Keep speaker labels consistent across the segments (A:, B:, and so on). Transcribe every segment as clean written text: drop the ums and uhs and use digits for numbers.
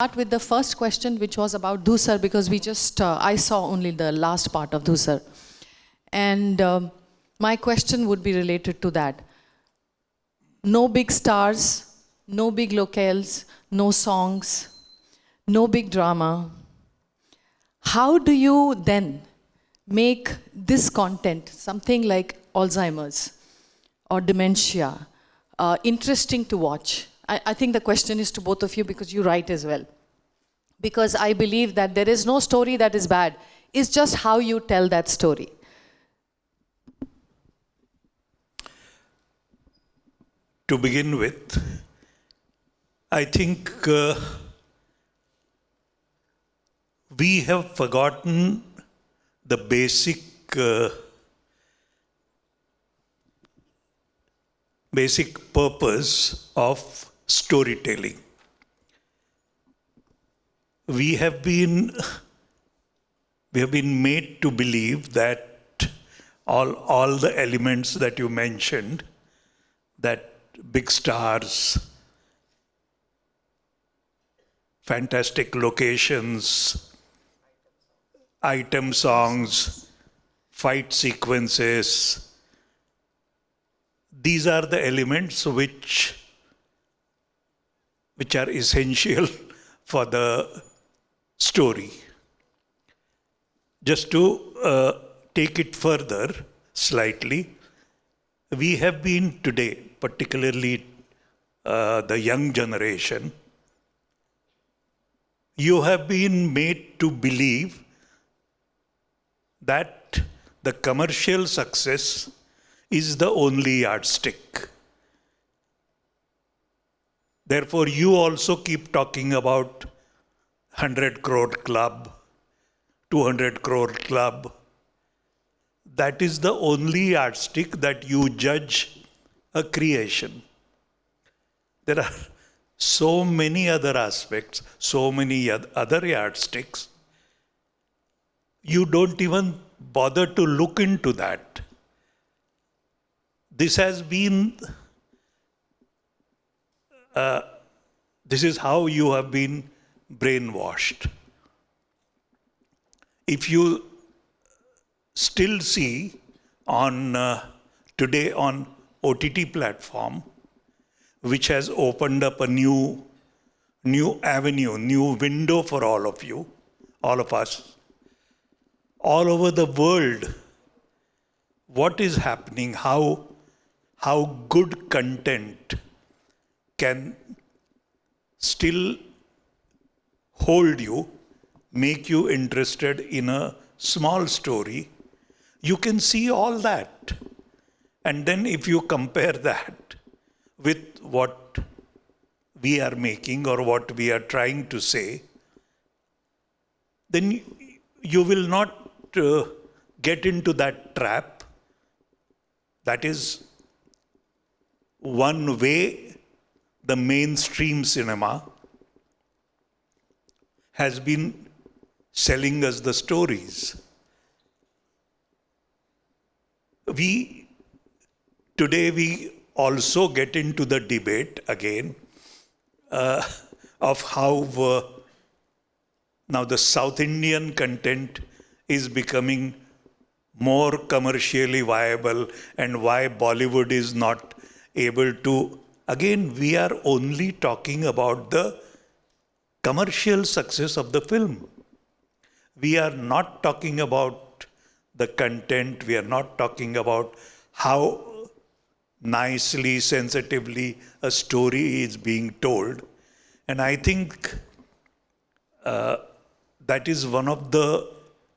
A: Start with the first question, which was about Dhusar, because we just, I saw only the last part of Dhusar. And my question would be related to that. No big stars, no big locales, no songs, no big drama. How do you then make this content, something like Alzheimer's or dementia, interesting to watch? I think the question is to both of you because you write as well. Because I believe that there is no story that is bad. It's just how you tell that story.
B: To begin with, I think we have forgotten the basic purpose of storytelling. We have been made to believe that all the elements that you mentioned, that big stars, fantastic locations, item songs, fight sequences, these are the elements which are essential for the story. Just to take it further slightly, we have been today, particularly the young generation, you have been made to believe that the commercial success is the only yardstick. Therefore, you also keep talking about 100 crore club, 200 crore club. That is the only yardstick that you judge a creation. There are so many other aspects, so many other yardsticks. You don't even bother to look into that. This has been, this is how you have been brainwashed. If you still see on today on OTT platform, which has opened up a new avenue, new window for all of you, all of us, all over the world, what is happening, how good content can still hold you, make you interested in a small story. You can see all that. And then if you compare that with what we are making or what we are trying to say, then you will not get into that trap. That is one way the mainstream cinema has been selling us the stories. Today we also get into the debate again of how now the South Indian content is becoming more commercially viable and why Bollywood is not able to. Again, we are only talking about the commercial success of the film. We are not talking about the content. We are not talking about how nicely, sensitively a story is being told. And I think that is one of the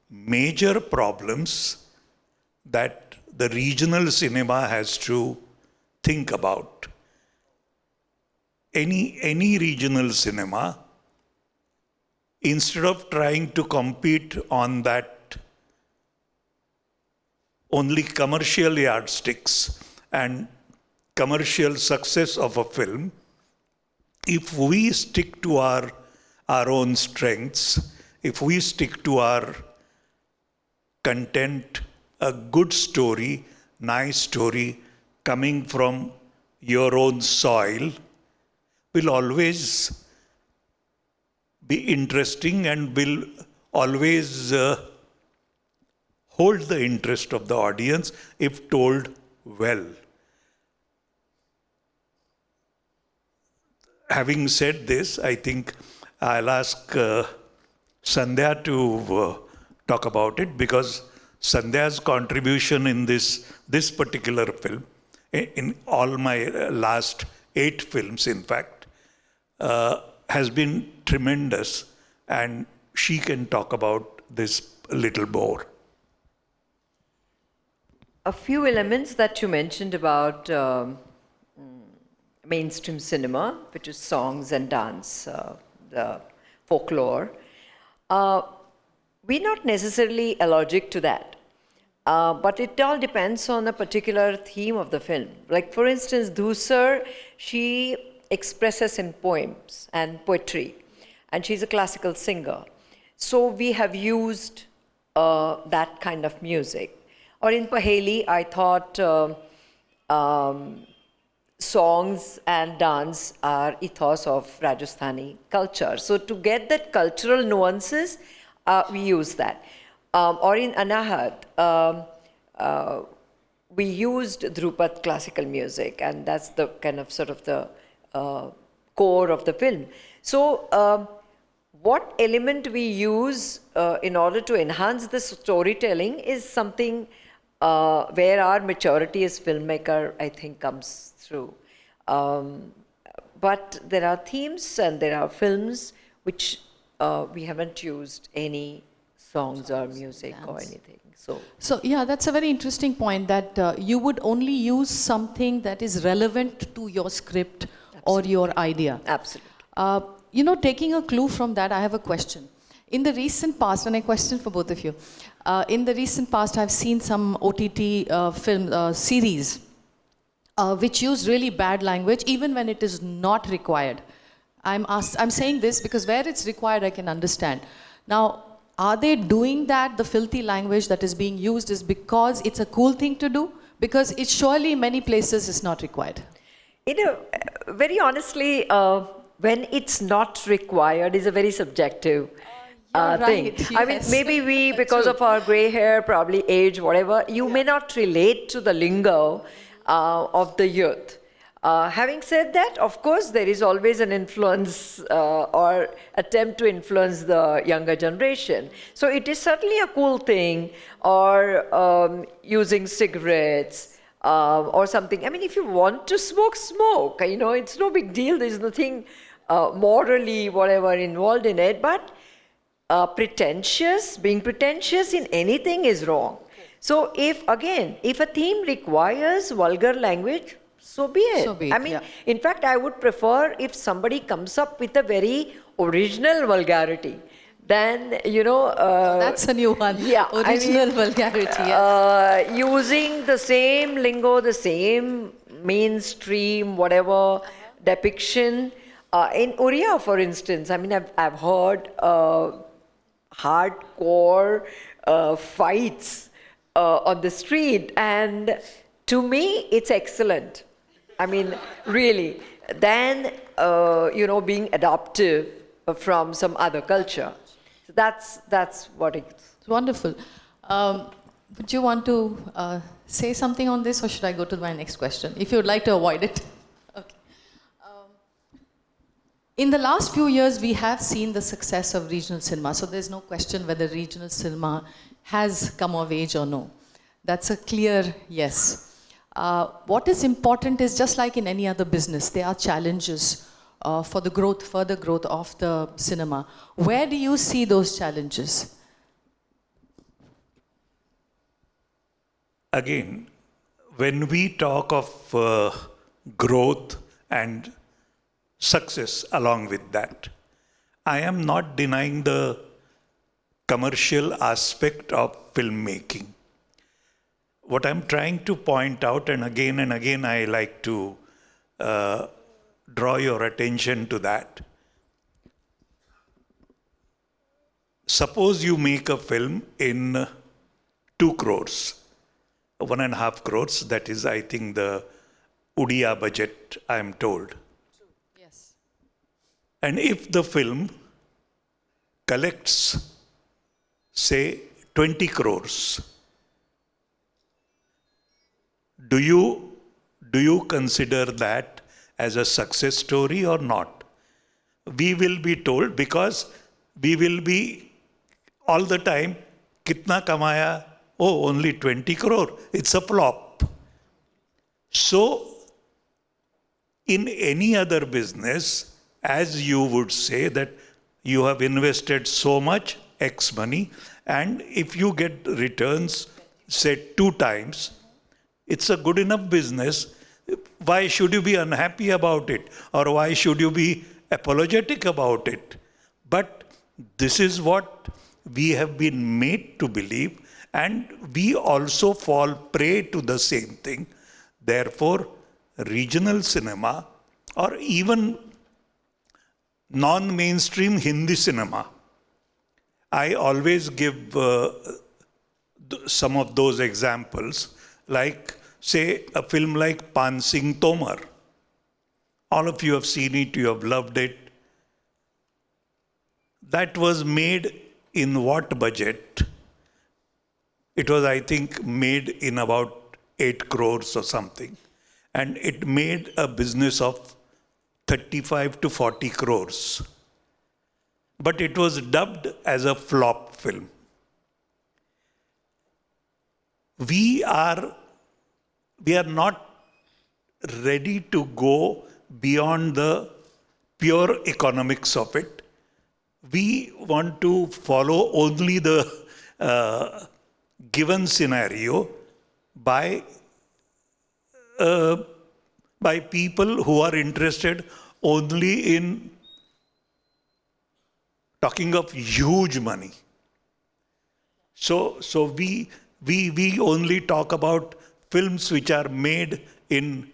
B: major problems that the regional cinema has to think about. Any regional cinema, instead of trying to compete on that only commercial yardsticks and commercial success of a film, if we stick to our own strengths, if we stick to our content, a good story, nice story coming from your own soil, will always be interesting and will always hold the interest of the audience if told well. Having said this, I think I'll ask Sandhya to talk about it, because Sandhya's contribution in this particular film, in all my last 8 films in fact, has been tremendous, and she can talk about this a little more.
C: A few elements that you mentioned about mainstream cinema, which is songs and dance, the folklore. We're not necessarily allergic to that, but it all depends on a particular theme of the film. Like for instance, Dhusar, she expresses in poems and poetry, and she's a classical singer. So we have used that kind of music. Or in Paheli, I thought songs and dance are ethos of Rajasthani culture. So to get that cultural nuances, we use that. Or in Anahat, we used Dhrupad classical music, and that's the kind of sort of the core of the film. So what element we use in order to enhance the storytelling is something where our maturity as filmmaker, I think, comes through. But there are themes and there are films which we haven't used any songs or music or anything.
A: So yeah, that's a very interesting point, that you would only use something that is relevant to your script or your idea.
C: Absolutely.
A: You know, taking a clue from that, I have a question. In the recent past, and a question for both of you, in the recent past, I've seen some OTT film series which use really bad language, even when it is not required. I'm saying this because where it's required, I can understand. Now, are they doing that, the filthy language that is being used, is because it's a cool thing to do? Because it surely in many places is not required.
C: You know, very honestly, when it's not required is a very subjective thing.
A: Right, yes.
C: I mean, maybe we, because of our gray hair, probably age, whatever, you may not relate to the lingo of the youth. Having said that, of course, there is always an influence or attempt to influence the younger generation. So it is certainly a cool thing, or using cigarettes or something. I mean, if you want to smoke, smoke. You know, it's no big deal. There's nothing morally, whatever, involved in it. But being pretentious in anything is wrong. So if a theme requires vulgar language, so be it.
A: So be it,
C: I mean,
A: yeah.
C: In fact, I would prefer if somebody comes up with a very original vulgarity, then, you know...
A: that's a new one.
C: Yeah.
A: Original vulgarity, yes.
C: Using the same lingo, the same mainstream, whatever, depiction. In Oriya, for instance, I mean, I've heard hardcore fights on the street, and to me, it's excellent. I mean, really. Then, you know, being adoptive from some other culture. So that's what it's.
A: It's wonderful. Would you want to say something on this, or should I go to my next question? If you would like to avoid it. Okay. In the last few years, we have seen the success of regional cinema. So there's no question whether regional cinema has come of age or no. That's a clear yes. What is important is, just like in any other business, there are challenges for the growth, further growth of the cinema. Where do you see those challenges?
B: Again, when we talk of growth and success along with that, I am not denying the commercial aspect of filmmaking. What I'm trying to point out, and again I like to draw your attention to that. Suppose you make a film in 2 crores, 1.5 crores, that is, I think, the Udia budget, I am told.
A: Yes.
B: And if the film collects, say, 20 crores, do you consider that as a success story or not? We will be told, because we will be all the time, kitna kamaya? Oh, only 20 crore. It's a flop. So, in any other business, as you would say that you have invested so much, X money, and if you get returns, say 2 times, it's a good enough business. Why should you be unhappy about it? Or why should you be apologetic about it? But this is what we have been made to believe, and we also fall prey to the same thing. Therefore, regional cinema or even non-mainstream Hindi cinema, I always give some of those examples, like, say, a film like Pan Singh Tomar. All of you have seen it, you have loved it. That was made in what budget? It was, I think, made in about 8 crores or something. And it made a business of 35 to 40 crores. But it was dubbed as a flop film. We are not ready to go beyond the pure economics of it. We want to follow only the given scenario by people who are interested only in talking of huge money. So we only talk about films which are made in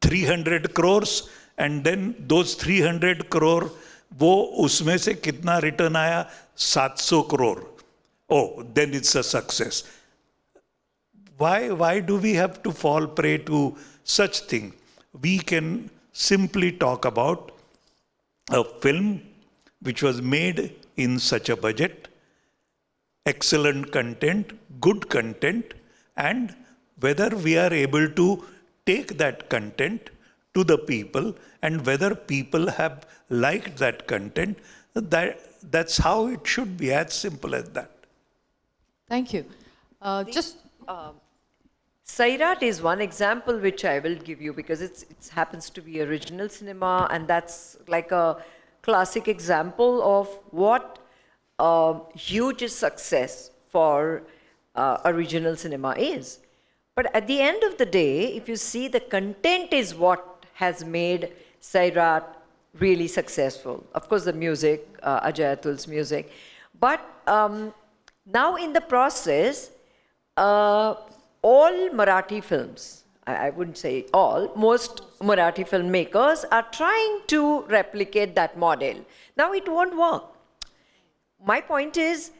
B: 300 crores, and then those 300 crore, वो उसमें से कितना return आया? 700 crore. Oh, then it's a success. Why do we have to fall prey to such thing? We can simply talk about a film which was made in such a budget, excellent content, good content, and whether we are able to take that content to the people and whether people have liked that content, that's how it should be, as simple as that.
A: Thank you.
C: Sairat is one example which I will give you, because it happens to be original cinema, and that's like a classic example of what huge success for original cinema is. But at the end of the day, if you see, the content is what has made Sairat really successful. Of course, the music, Ajay Atul's music. But now in the process, all Marathi films, I wouldn't say all, most Marathi filmmakers are trying to replicate that model. Now it won't work. My point is,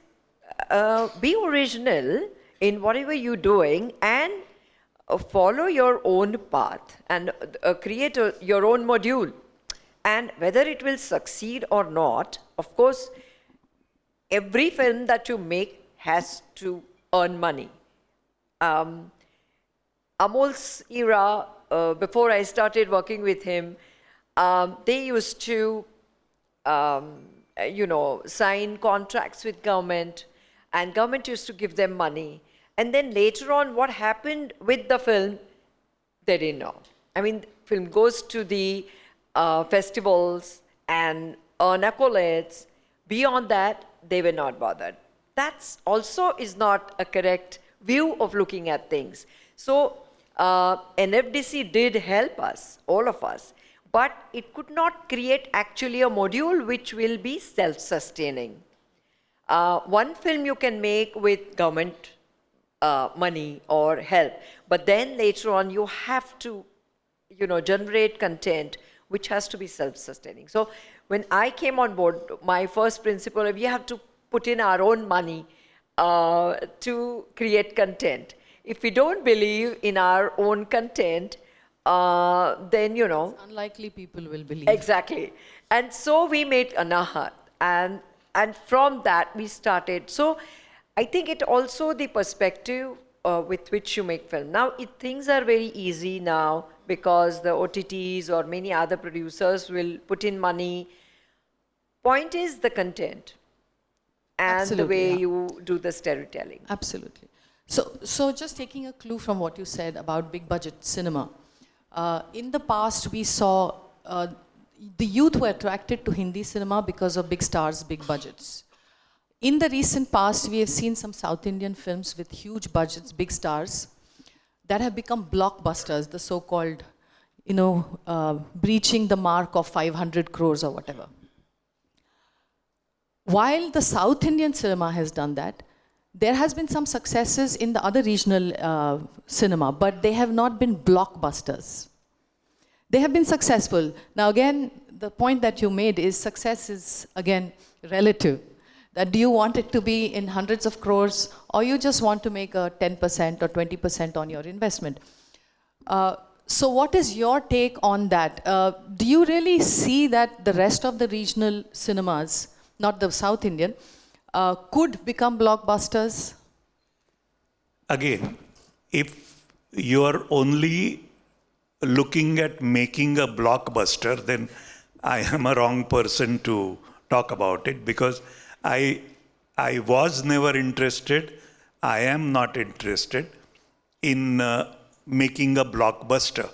C: be original in whatever you're doing and follow your own path and create your own module. And whether it will succeed or not, of course, every film that you make has to earn money. Amol's era, before I started working with him, they used to, sign contracts with government, and government used to give them money. And then later on, what happened with the film, they didn't know. I mean, film goes to the festivals and earn accolades. Beyond that, they were not bothered. That also is not a correct view of looking at things. So NFDC did help us, all of us, but it could not create actually a module which will be self-sustaining. One film you can make with government money or help, but then later on you have to, generate content which has to be self-sustaining. So when I came on board, my first principle, we have to put in our own money to create content. If we don't believe in our own content, then,
A: It's unlikely people will believe.
C: Exactly. And so we made Anahat. And And from that, we started. So I think it also the perspective with which you make film. Now, things are very easy now because the OTTs or many other producers will put in money. Point is the content and
A: Absolutely,
C: the way
A: yeah.
C: you do the storytelling.
A: Absolutely. So just taking a clue from what you said about big budget cinema, in the past we saw the youth were attracted to Hindi cinema because of big stars, big budgets. In the recent past, we have seen some South Indian films with huge budgets, big stars, that have become blockbusters, the so-called, breaching the mark of 500 crores or whatever. While the South Indian cinema has done that, there has been some successes in the other regional cinema, but they have not been blockbusters. They have been successful. Now again, the point that you made is success is, again, relative. That do you want it to be in hundreds of crores, or you just want to make a 10% or 20% on your investment? So what is your take on that? Do you really see that the rest of the regional cinemas, not the South Indian, could become blockbusters?
B: Again, if you are only looking at making a blockbuster, then I am a wrong person to talk about it, because I was never interested, I am not interested in making a blockbuster.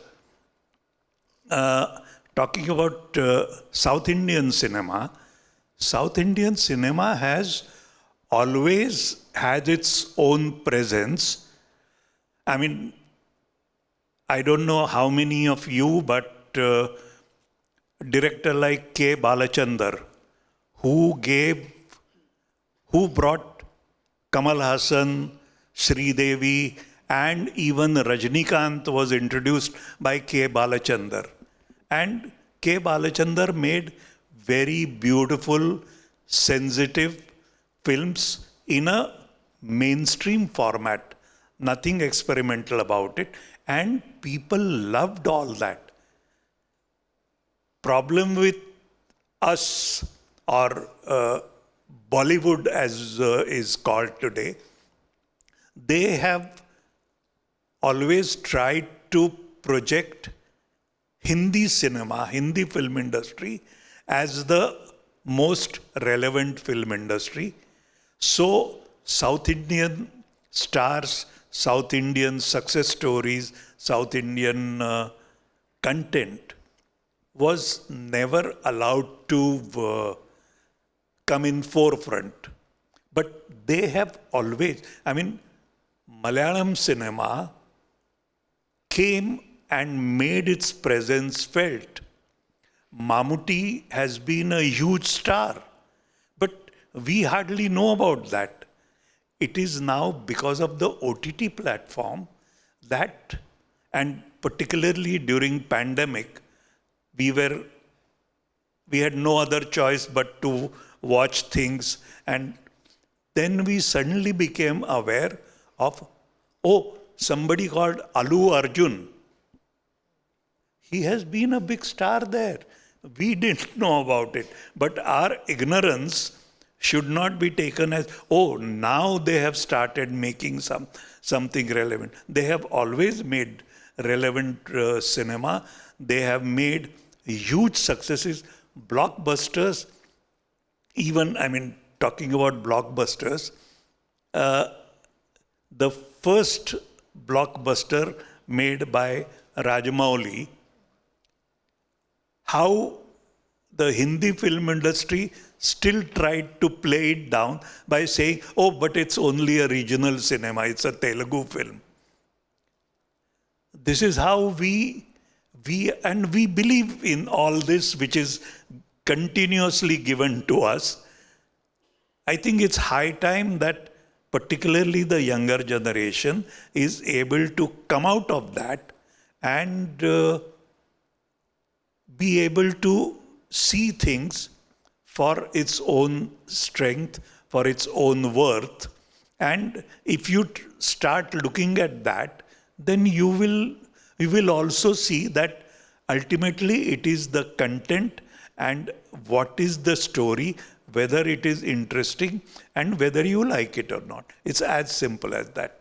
B: Talking about South Indian cinema has always had its own presence. I mean, I don't know how many of you, but director like K. Balachandar, who brought Kamal Hassan, Sri Devi, and even Rajnikant was introduced by K. Balachandar. And K. Balachandar made very beautiful, sensitive films in a mainstream format. Nothing experimental about it. And people loved all that. Problem with us, or Bollywood as is called today, they have always tried to project Hindi cinema, Hindi film industry as the most relevant film industry. So South Indian stars, South Indian success stories, South Indian content was never allowed to come in forefront. But they have always, I mean, Malayalam cinema came and made its presence felt. Mammootty has been a huge star, but we hardly know about that. It is now because of the OTT platform that, and particularly during pandemic, we had no other choice but to watch things, and then we suddenly became aware of, oh, somebody called Alu Arjun. He has been a big star there. We didn't know about it. But our ignorance should not be taken as, oh, now they have started making something relevant. They have always made relevant cinema. They have made huge successes, blockbusters. Even, I mean, talking about blockbusters, the first blockbuster made by Rajamouli, how the Hindi film industry still tried to play it down by saying, oh, but it's only a regional cinema, it's a Telugu film. This is how we believe in all this which is continuously given to us. I think it's high time that particularly the younger generation is able to come out of that and be able to see things for its own strength, for its own worth. And if you start looking at that, then you will also see that ultimately it is the content and what is the story whether it is interesting and whether you like it or not. It's as simple as that.